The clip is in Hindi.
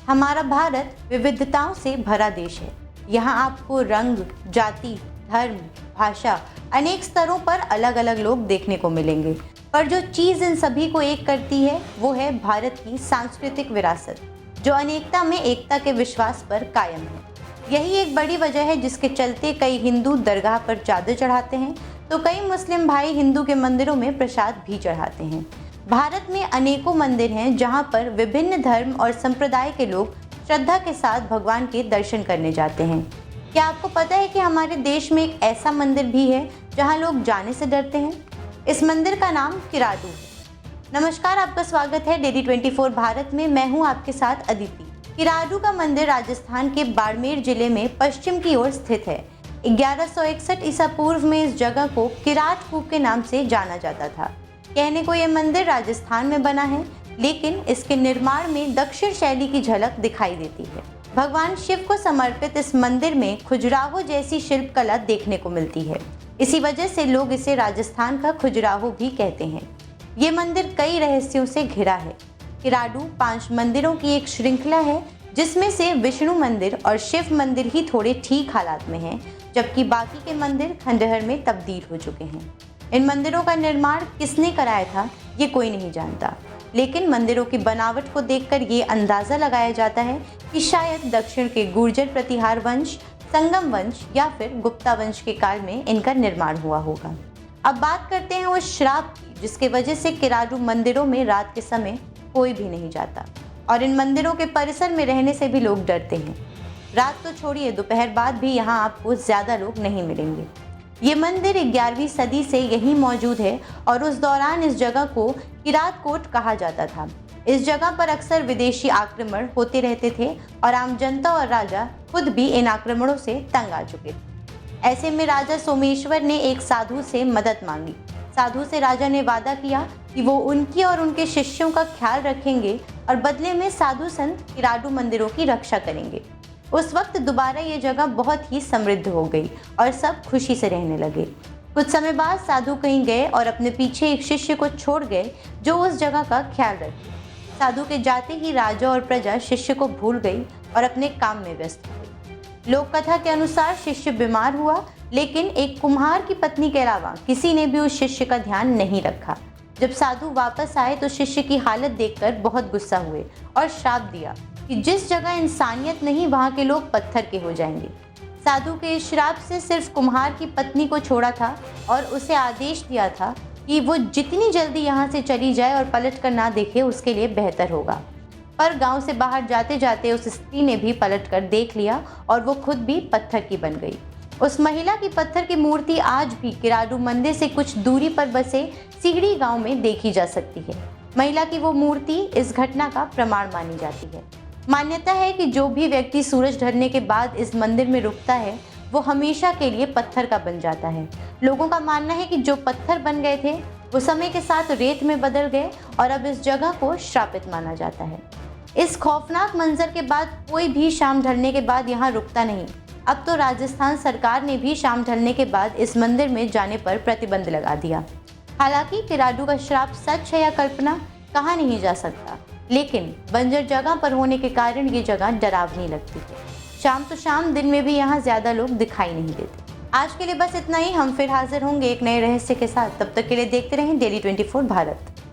हमारा भारत विविधताओं से भरा देश है। यहाँ आपको रंग, जाति, धर्म, भाषा, अनेक स्तरों पर अलग अलग लोग देखने को मिलेंगे, पर जो चीज़ इन सभी को एक करती है वो है भारत की सांस्कृतिक विरासत, जो अनेकता में एकता के विश्वास पर कायम है। यही एक बड़ी वजह है जिसके चलते कई हिंदू दरगाह पर चादर चढ़ाते हैं तो कई मुस्लिम भाई हिंदू के मंदिरों में प्रसाद भी चढ़ाते हैं। भारत में अनेकों मंदिर हैं जहां पर विभिन्न धर्म और संप्रदाय के लोग श्रद्धा के साथ भगवान के दर्शन करने जाते हैं। क्या आपको पता है कि हमारे देश में एक ऐसा मंदिर भी है जहां लोग जाने से डरते हैं? इस मंदिर का नाम किराडू है। नमस्कार, आपका स्वागत है डेली 24 भारत में। मैं हूं आपके साथ अदिति। किराडू का मंदिर राजस्थान के बाड़मेर जिले में पश्चिम की ओर स्थित है। 1161 ईसा पूर्व में इस जगह को किरात कूप के नाम से जाना जाता था। कहने को यह मंदिर राजस्थान में बना है, लेकिन इसके निर्माण में दक्षिण शैली की झलक दिखाई देती है। भगवान शिव को समर्पित इस मंदिर में खजुराहो जैसी शिल्प कला देखने को मिलती है। इसी वजह से लोग इसे राजस्थान का खजुराहो भी कहते हैं। ये मंदिर कई रहस्यों से घिरा है। किराडू 5 मंदिरों की एक श्रृंखला है, जिसमें से विष्णु मंदिर और शिव मंदिर ही थोड़े ठीक हालात में हैं, जबकि बाकी के मंदिर खंडहर में तब्दील हो चुके हैं। इन मंदिरों का निर्माण किसने कराया था ये कोई नहीं जानता, लेकिन मंदिरों की बनावट को देखकर ये अंदाज़ा लगाया जाता है कि शायद दक्षिण के गुर्जर प्रतिहार वंश, संगम वंश या फिर गुप्ता वंश के काल में इनका निर्माण हुआ होगा। अब बात करते हैं उस श्राप की जिसके वजह से किराडू मंदिरों में रात के समय कोई भी नहीं जाता और इन मंदिरों के परिसर में रहने से भी लोग डरते हैं। रात तो छोड़िए, दोपहर बाद भी यहाँ आपको ज़्यादा लोग नहीं मिलेंगे। ये मंदिर 11वीं सदी से यहीं मौजूद है और उस दौरान इस जगह को किरात कोट कहा जाता था। इस जगह पर अक्सर विदेशी आक्रमण होते रहते थे और आम जनता और राजा खुद भी इन आक्रमणों से तंग आ चुके थे। ऐसे में राजा सोमेश्वर ने एक साधु से मदद मांगी। साधु से राजा ने वादा किया कि वो उनकी और उनके शिष्यों का ख्याल रखेंगे और बदले में साधु संत किराडू मंदिरों की रक्षा करेंगे। उस वक्त दोबारा ये जगह बहुत ही समृद्ध हो गई और सब खुशी से रहने लगे। कुछ समय बाद साधु कहीं गए और अपने पीछे एक शिष्य को छोड़ गए जो उस जगह का ख्याल रखे। साधु के जाते ही राजा और प्रजा शिष्य को भूल गई और अपने काम में व्यस्त हो गई। लोक कथा के अनुसार शिष्य बीमार हुआ, लेकिन एक कुम्हार की पत्नी के अलावा किसी ने भी उस शिष्य का ध्यान नहीं रखा। जब साधु वापस आए तो शिष्य की हालत देखकर बहुत गुस्सा हुए और श्राप दिया कि जिस जगह इंसानियत नहीं वहाँ के लोग पत्थर के हो जाएंगे। साधु के इस श्राप से सिर्फ कुम्हार की पत्नी को छोड़ा था और उसे आदेश दिया था कि वो जितनी जल्दी यहाँ से चली जाए और पलट कर ना देखे उसके लिए बेहतर होगा। पर गांव से बाहर जाते जाते उस स्त्री ने भी पलट कर देख लिया और वो खुद भी पत्थर की बन गई। उस महिला की पत्थर की मूर्ति आज भी किराडू मंदिर से कुछ दूरी पर बसे सीढ़ी गांव में देखी जा सकती है। महिला की वो मूर्ति इस घटना का प्रमाण मानी जाती है। मान्यता है कि जो भी व्यक्ति सूरज ढलने के बाद इस मंदिर में रुकता है वो हमेशा के लिए पत्थर का बन जाता है। लोगों का मानना है कि जो पत्थर बन गए थे वो समय के साथ रेत में बदल गए और अब इस जगह को श्रापित माना जाता है। इस खौफनाक मंजर के बाद कोई भी शाम ढलने के बाद यहाँ रुकता नहीं। अब तो राजस्थान सरकार ने भी शाम ढलने के बाद इस मंदिर में जाने पर प्रतिबंध लगा दिया। हालांकि किराडू का श्राप सच है या कल्पना कहा नहीं जा सकता, लेकिन बंजर जगह पर होने के कारण ये जगह डरावनी लगती है। शाम तो शाम, दिन में भी यहाँ ज़्यादा लोग दिखाई नहीं देते। आज के लिए बस इतना ही। हम फिर हाजिर होंगे एक नए रहस्य के साथ। तब तक के लिए देखते रहें डेली 24 भारत।